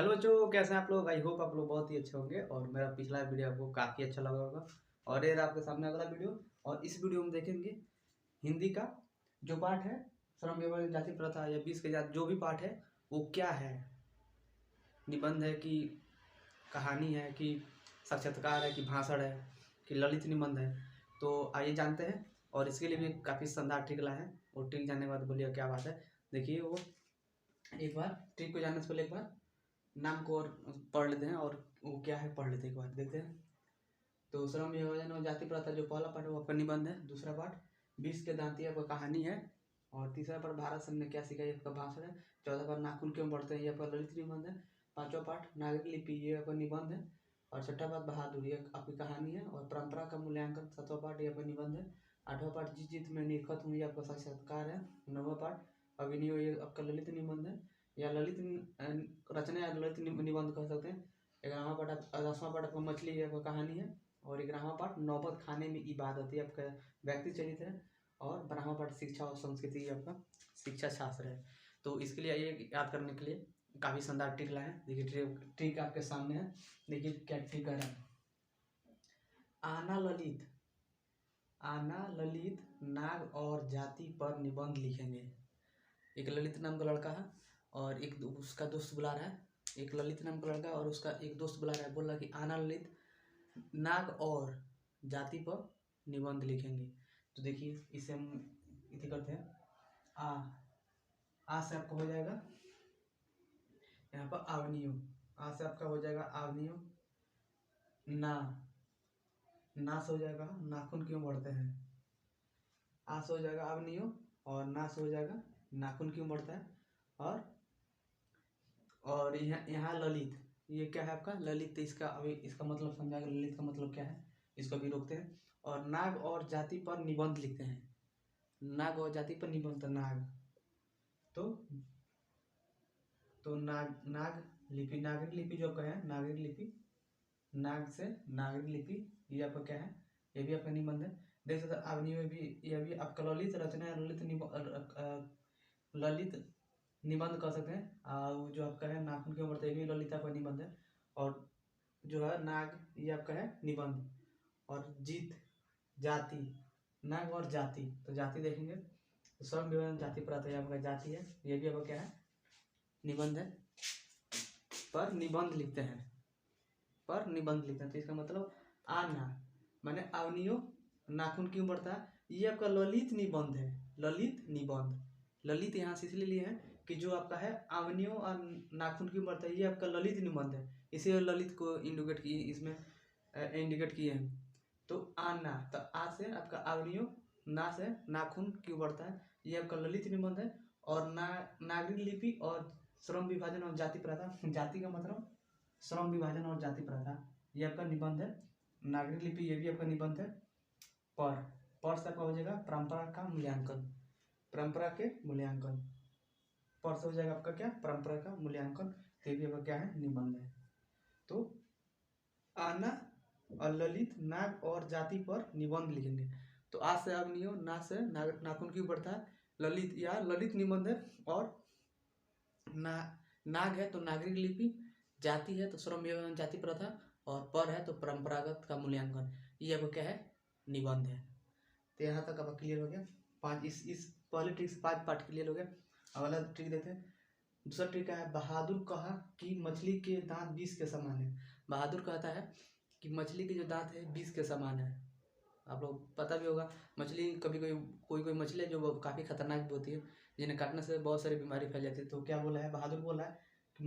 Hello बच्चों, कैसे हैं आप लोग। आई होप आप लोग बहुत ही अच्छे होंगे और मेरा पिछला वीडियो आपको काफ़ी अच्छा लगा होगा। और ये रहा आपके सामने अगला वीडियो। और इस वीडियो में देखेंगे हिंदी का जो पाठ है, श्रम विभाग जाति प्रथा या 20 के जात, जो भी पाठ है वो क्या है, निबंध है कि कहानी है कि साक्षात्कार है कि भाषण है कि ललित निबंध है। तो आइए जानते हैं। और इसके लिए भी काफ़ी शानदार ट्रिक लाए हैं। और ट्रिक जानने के बाद बोलिए क्या बात है। देखिए वो एक बार ट्रिक को जानने से पहले एक बार नाम को और पढ़ लेते हैं और वो क्या है पढ़ लेते हैं, एक बार देखते हैं। तो श्रम विभाजन और जाति प्रथा जो पहला पार्ट है वो आपका निबंध है। दूसरा पार्ट 20 के दांती आपका कहानी है। और तीसरा पार्ट भारत संघ ने क्या सीखा ये आपका भाषण है। चौथा पार्ट नाखून क्यों बढ़ते हैं ये आपका ललित निबंध है। पांचवा पार्ट नागरिक लिपि ये आपका निबंध है। और छठा पार्ट बहादुर ये आपकी कहानी है। और परंपरा का मूल्यांकन सातवां पार्ट ये आपका निबंध है। आठवां पार्ट जिस जीत में निरखत हुई ये आपका साक्षात्कार है। नौवां पार्ट अभिनय ये आपका ललित निबंध है या ललित रचना या ललित निबंध कह सकते हैं। 11वां पार्ट 10वां पार्ट आपका मछली ये आपका कहानी है। और 11वां पार्ट नौबत खाने में इबादत ये आपका व्यक्ति चरित्र है। और 12वां पार्ट शिक्षा और संस्कृति ये आपका शिक्षा शास्त्र है। तो इसके लिए ये याद करने के लिए काफ़ी शानदार ट्रिक लाए हैं। देखिए ट्रिक आपके सामने है। देखिए क्या ट्रिक है। आना ललित, आना ललित नाग और जाति पर निबंध लिखेंगे। एक ललित नाम का लड़का है और एक उसका दोस्त बुला रहा है। एक ललित नाम का लड़का और उसका एक दोस्त बुला रहा है, बोल रहा है कि आना ललित नाग और जाति पर निबंध लिखेंगे। तो देखिए इसे हम इति करते हैं। आ से आपका हो जाएगा यहाँ पर आवनियो। आ से आपका हो जाएगा आवनियो। ना से हो जाएगा नाखून क्यों बढ़ते हैं। आ से हो जाएगा आवनियो और ना से हो जाएगा नाखून क्यों बढ़ता है। और यहाँ ललित ये क्या है आपका ललित। इसका अभी इसका मतलब समझाएगा ललित का मतलब क्या है, इसको भी रोकते हैं। और नाग और जाति पर निबंध लिखते हैं। नाग और जाति पर निबंध नाग तो नाग लिपि नागरिक लिपि जो आपका है नागरिक लिपि, नाग से नागरिक लिपि ये आपका क्या है, ये भी आपका निबंध है। देख सकते अवनी में भी यह भी आपका ललित रचना है, ललित निबंध कह सकते हैं। जो आपका है नाखून क्यों बढ़ते भी ललित आपका निबंध है। और जो है नाग ये आपका है निबंध। और जीत जाति नाग और जाति, तो जाति देखेंगे तो श्रम विभाजन जाति प्रथा ये आपका जाति है, ये भी आपका क्या है निबंध है। पर निबंध लिखते हैं, पर निबंध लिखते हैं। तो इसका मतलब आना माने आवनियो नाखून क्यों बढ़ता है ये आपका ललित निबंध है। ललित निबंध, ललित यहाँ से इसलिए लिए हैं कि जो आपका है आवनियो और नाखून क्यों बढ़ता है ये आपका ललित निबंध है, इसीलिए ललित को इंडिकेट किए, इसमें इंडिकेट किए हैं। तो आना तो आ से आपका आवनियो, ना से नाखून क्यों बढ़ता है ये आपका ललित निबंध है। और नागरिक लिपि और श्रम विभाजन और जाति प्रथा, जाति का मतलब श्रम विभाजन और जाति प्रथा ये आपका निबंध है। नागरिक लिपि ये भी आपका निबंध है। पर से आपका हो जाएगा परंपरा का मूल्यांकन, परंपरा के मूल्यांकन। पर से हो जाएगा आपका क्या परंपरा का मूल्यांकन, ये भी आपका क्या है निबंध है। तो आना और ललित नाग और जाति पर निबंध लिखेंगे। तो आ से अग्नियो, ना से नाखून क्यों बढ़ता है, ललित या ललित निबंध है। और नाग है तो नागरिक लिपि, जाति है तो श्रम विभाजन जाति प्रथा, और पर है तो परंपरागत का मूल्यांकन, ये आपको क्या है निबंध है। तो यहाँ तक आपका क्लियर हो गया। पांच इस पहले ट्रिक से 5 पार्ट क्लियर हो गया। अगला ट्रिक देते हैं। दूसरा ट्रिक है बहादुर कहा कि मछली के दांत 20 के समान है। बहादुर कहता है कि मछली के जो दांत है 20 के समान है। आप लोग पता भी होगा मछली कभी कोई मछली है जो काफ़ी खतरनाक भी होती है, जिन्हें काटने से बहुत सारी बीमारी फैल जाती है। तो क्या बोला है बहादुर बोला है कि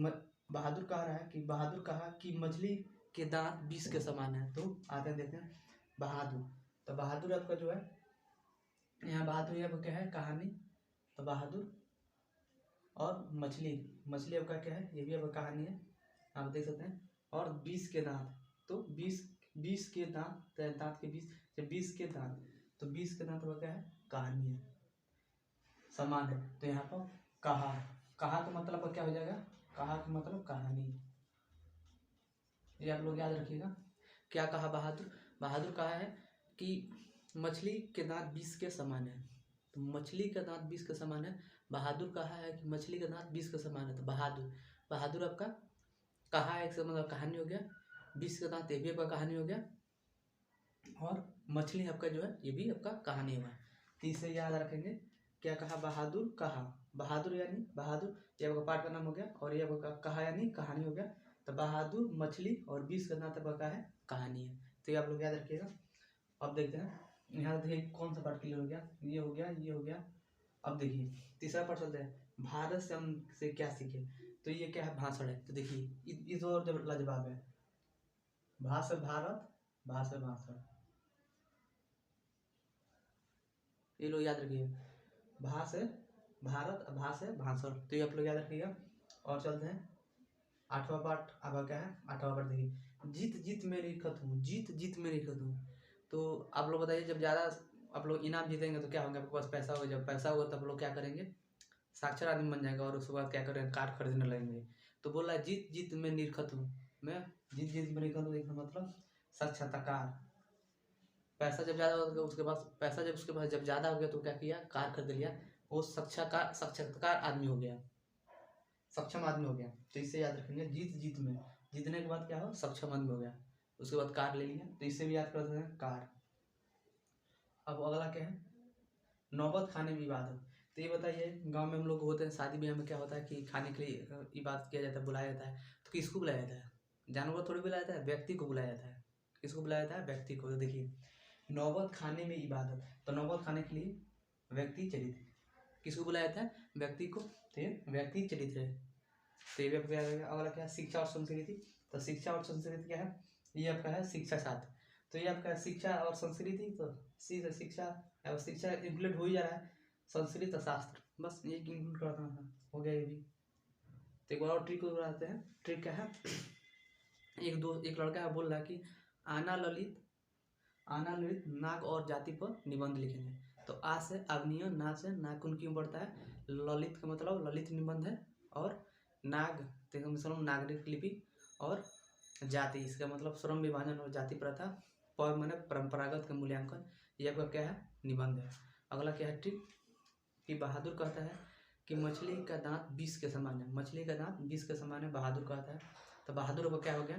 बहादुर कह रहा है कि बहादुर कहा कि मछली के दांत 20 के समान है। तो आते हैं देखते हैं बहादुर। तो बहादुर आपका जो है यहाँ बहादुर आपका क्या है कहानी, तो बहादुर और मछली आपका क्या है ये भी आपका कहानी है, आप देख सकते हैं। और 20 के दांत, तो 20 के दांत, दांत के 20 जब 20 के दांत, तो 20 के दांत आपका क्या है कहानी है, समान है। तो यहाँ पर कहा का मतलब क्या हो जाएगा, कहा का मतलब कहानी, ये आप लोग याद रखिएगा। क्या कहा बहादुर कहा है कि मछली के दांत 20 के समान है। तो मछली का दांत 20 के समान है। बहादुर कहा है कि मछली का दांत 20 के समान है। तो बहादुर आपका कहा एक से मतलब कहानी हो गया, 20 का दांत ये भी आपका कहानी हो गया, और मछली आपका जो है ये भी आपका कहानी हुआ। तो इसे याद रखेंगे। क्या कहा? बहादुर कहा। बहादुर यानी बहादुर, ये आपका पाठ का नाम हो गया, और ये आपका कहा यानी कहानी हो गया। तो बहादुर, मछली और 20 का दांत आपका है कहानी है। तो ये आप लोग याद रखिएगा। अब देखते हैं यहाँ देखिए कौन सा पार्ट क्लियर हो गया, ये हो गया, ये हो गया। अब देखिए तीसरा पार्ट चलते हैं, भारत से हम से क्या सीखे। तो ये क्या है? भाषण है। तो देखिए इस और जब लाजवाब है, भा से भारत, भा से भाषण, ये लोग याद रखिए। भा से भारत, भा से भाषण, तो ये आप लोग याद रखिएगा। और चलते हैं 8वां पार्ट। आपका क्या है? 8वां पार्ट देखिए, जीत जीत में लिखत हूँ, जीत जीत में लिखत हूँ। तो आप लोग बताइए, जब ज़्यादा आप लोग इनाम जीतेंगे तो क्या होगा? आपके पास पैसा होगा, जब पैसा होगा तब लोग क्या करेंगे? साक्षर आदमी बन जाएगा, और उसके बाद क्या करेंगे? कार खरीदने लगेंगे। तो बोल रहा है जीत जीत में निरखत हूँ, मैं जीत जीत में निरखत हूँ, इसका मतलब साक्षात्कार। पैसा जब ज़्यादा हो गया उसके पास, पैसा जब उसके पास जब ज़्यादा हो गया तो क्या किया? कार खरीद लिया। वो साक्षात्कार आदमी हो गया, सक्षम आदमी हो गया। तो इससे याद रखेंगे, जीत जीत में, जीतने के बाद क्या हो? सक्षम आदमी हो गया। उसके बाद कार ले लिया, तो इससे भी याद करते हैं कार। अब अगला क्या है? नौबत खाने में इबादत। तो ये बताइए, गांव में हम लोग होते हैं, शादी ब्याह में क्या होता है कि खाने के लिए इबादत किया जाता है, बुलाया जाता है। तो किसको बुलाया जाता है? जानवर थोड़ी बुलाया जाता है, व्यक्ति को बुलाया जाता है। किसको बुलाया जाता है? व्यक्ति को। तो देखिए नौबत खाने में इबादत, तो नौबत खाने के लिए व्यक्ति चलित, किसको बुलाया जाता है? व्यक्ति को। तो ये व्यक्ति चलित है। तो ये भी आपका याद रहेगा। अगला क्या है? शिक्षा और संस्कृति। तो शिक्षा और संस्कृति क्या है? ये आपका है शिक्षा साथ। तो ये आपका शिक्षा और संस्कृति, तो सी से शिक्षा, और शिक्षा इंक्लूड हो ही जा रहा है, संस्कृत और शास्त्र, बस ये इंक्लूड करना था, हो गया ये भी। तो एक और ट्रिक को बनाते हैं। ट्रिक क्या है? एक लड़का है, बोल रहा है कि आना ललित नाग और जाति पर निबंध लिखेंगे। तो आ से अग्निय, ना से नाखून क्यों बढ़ता है? ललित का मतलब ललित निबंध है, और नाग तो मतलब नागरिक लिपि, और जाति इसका मतलब श्रम विभाजन और जाति प्रथा, पर मैंने परंपरागत का मूल्यांकन, ये आपका क्या है? निबंध है। अगला क्या है? ट्रिक कि बहादुर कहता है कि मछली का दांत 20 के समान है, मछली का दांत 20 के समान है, बहादुर कहता है। तो बहादुर को क्या हो गया?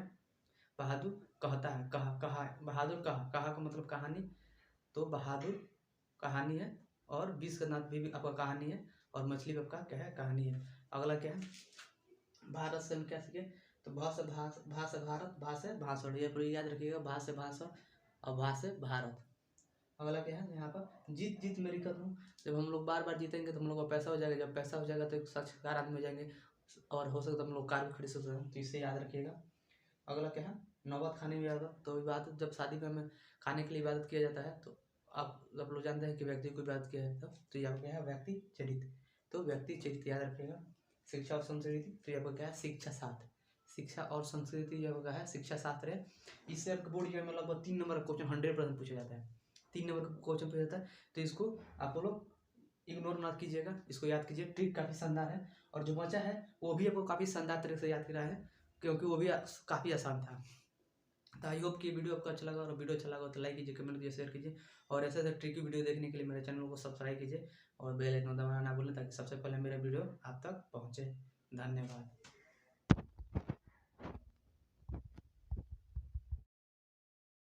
बहादुर कहता है, कहा बहादुर कहा का मतलब कहानी, तो बहादुर कहानी है, और 20 का दांत भी आपका कहानी है, और मछली आपका क्या है? कहानी है। अगला क्या है? भारत से हम क्या सीखे? तो भा से भारत, भा से भाषण, ये पूरी याद रखिएगा, भा से भाषण और भा से भारत। अगला क्या है? यहाँ पर जीत जीत में लिखत हूँ। जब हम लोग बार बार जीतेंगे तो हम लोग का पैसा हो जाएगा, जब पैसा हो जाएगा तो एक साक्षरकार आदमी हो जाएंगे, और हो सकता है हम लोग कार भी खरीद सकते हैं। तो इससे याद रखिएगा। अगला क्या है? नौबत खाने में इबादत। तो इबादत जब शादी में हमें खाने के लिए इबादत किया जाता है, तो आप लोग जानते हैं कि व्यक्ति को इबादत किया है, तब तो यहाँ क्या है? व्यक्ति चरित। तो व्यक्ति चरित याद रखिएगा। शिक्षा और संस्कृति, तो यहाँ क्या है? शिक्षा शास्त्र। शिक्षा और संस्कृति जब क्या है? शिक्षा शास्त्र है। इससे आपके बोर्ड एग्जाम में लगभग 3 नंबर का क्वेश्चन 100% पूछा जाता है, 3 नंबर का क्वेश्चन पूछा जाता है। तो इसको आप लोग इग्नोर मत कीजिएगा, इसको याद कीजिए। ट्रिक काफ़ी शानदार है, और जो बचा है वो भी आपको काफ़ी शानदार तरीके से याद करा है, क्योंकि वो भी काफ़ी आसान था। तो आई होप कि वीडियो आपको अच्छा लगा, और वीडियो अच्छा लगा तो लाइक कीजिए, कमेंट कीजिए, शेयर कीजिए, और ऐसे ऐसे ट्रिकी वीडियो देखने के लिए मेरे चैनल को सब्सक्राइब कीजिए, और बेल आइकन दबाना ना भूलें, ताकि सबसे पहले मेरा वीडियो आप तक पहुँचे। धन्यवाद।